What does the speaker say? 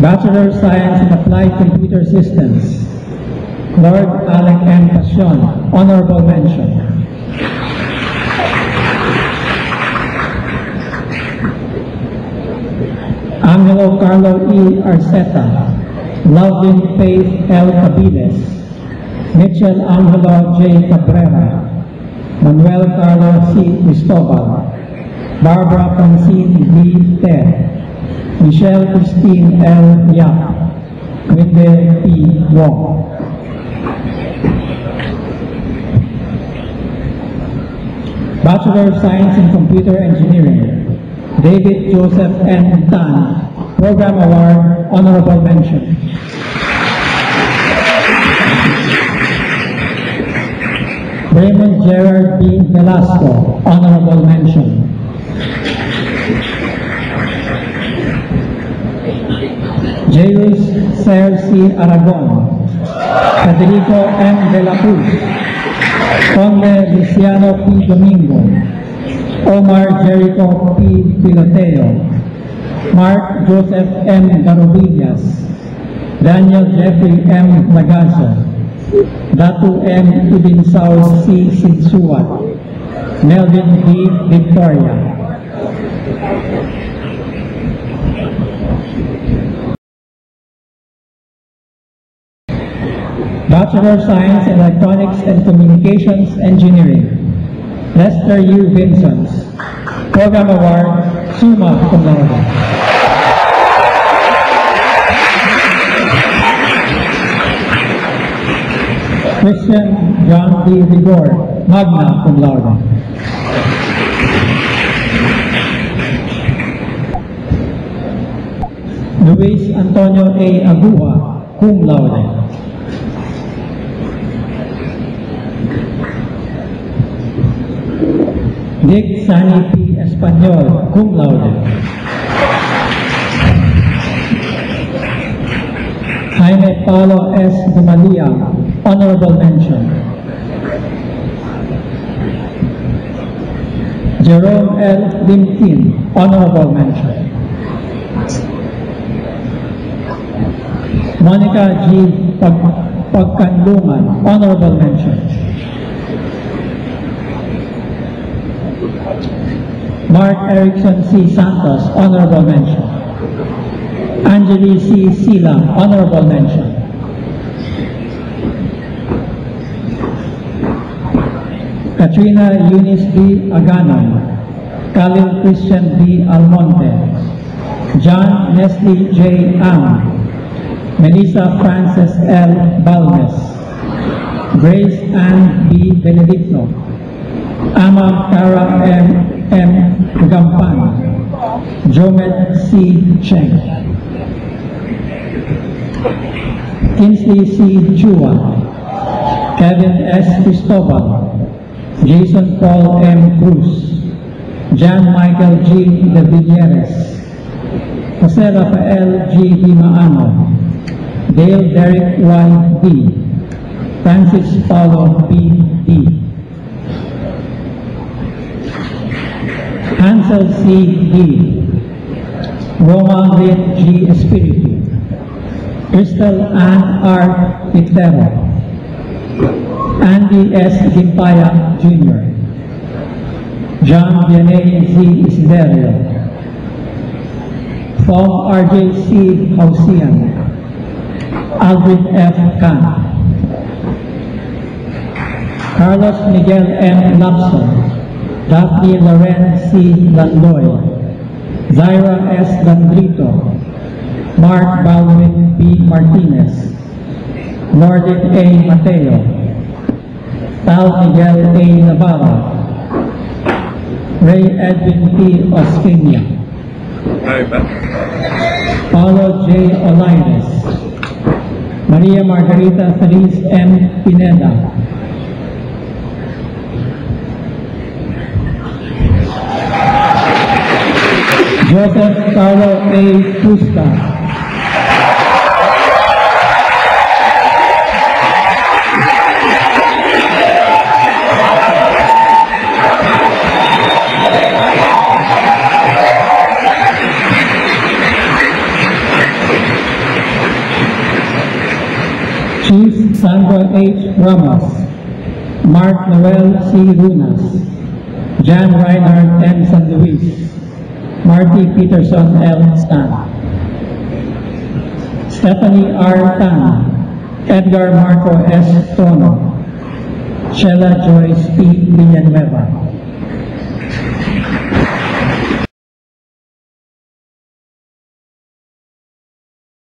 Bachelor of Science in Applied Computer Systems, Lord Alec M. Passion, Honorable Mention. Angelo Carlo E. Arceta, Loving Faith L. Cabiles, Mitchell Angelo J. Cabrera, Manuel Carlo C. Cristobal, Barbara Francine V. Ted, Michelle Christine L. Yap, Winde P. Wong. Bachelor of Science in Computer Engineering, David Joseph N. Tan, Program Award, Honorable Mention. Raymond Gerard B. Velasco, Honorable Mention. Jairus Ser C. Aragon, Federico M. De La Cruz, Conde Luciano P. Domingo, Omar Jericho P. Piloteo, Mark Joseph M. Garobillas, Daniel Jeffrey M. Lagazo, Datu M. Ibinsao C. Sinsuat, Melvin D. Victoria. Bachelor of Science in Electronics and Communications Engineering, Lester U. Vincent, Program Award, Summa Cum Laude. Christian John D. Rigor, Magna Cum Laude. Luis Antonio A. Aguja, Cum Laude. Dick Sani P. Espanyol, Cum Laude. Jaime Paulo S. Dumalia, Honorable Mention. Jerome L. Limkin, Honorable Mention. Monica G. Pagkanluman, Honorable Mention. Mark Erickson C. Santos, Honorable Mention. Angeli C. Silang, Honorable Mention. Katrina Eunice B. Aganon, Khalil Christian B. Almonte, John Nestle J. Ang, Melissa Frances L. Balmes, Grace Ann B. Benedicto, Ama Cara M. Gampan, Jomet C. Cheng, Kinsley C. Chua, Kevin S. Cristobal, Jason Paul M. Cruz, Jan Michael G. De Villeres, Jose Rafael G. Dimaano, Dale Derek Y. D., Francis Paulo B. D., Hansel C. D., Roma Lynn G. Espiritu, Crystal Ann R. Pitero, Andy S. Gimpaya Jr., John Vianney Z. Isiderio, Fong R.J. C. Hausian, Alvin F. Khan, Carlos Miguel M. Lapson, Daphne Loren C. Landoy, Zaira S. Landrito, Mark Baldwin B. Martinez, Nordin A. Mateo, Tal Miguel A. Navarro, Ray Edwin P. Ospinia, Paulo J. Olaines, Maria Margarita Feliz M. Pineda, Joseph Carlo A. Pusta, Chief Sandro H. Ramos, Mark Noel C. Runas, Jan Reinhardt M. San Luis, Marty Peterson L. Stan, Stephanie R. Tan, Edgar Marco S. Tono, Sheila Joyce P. Villanueva,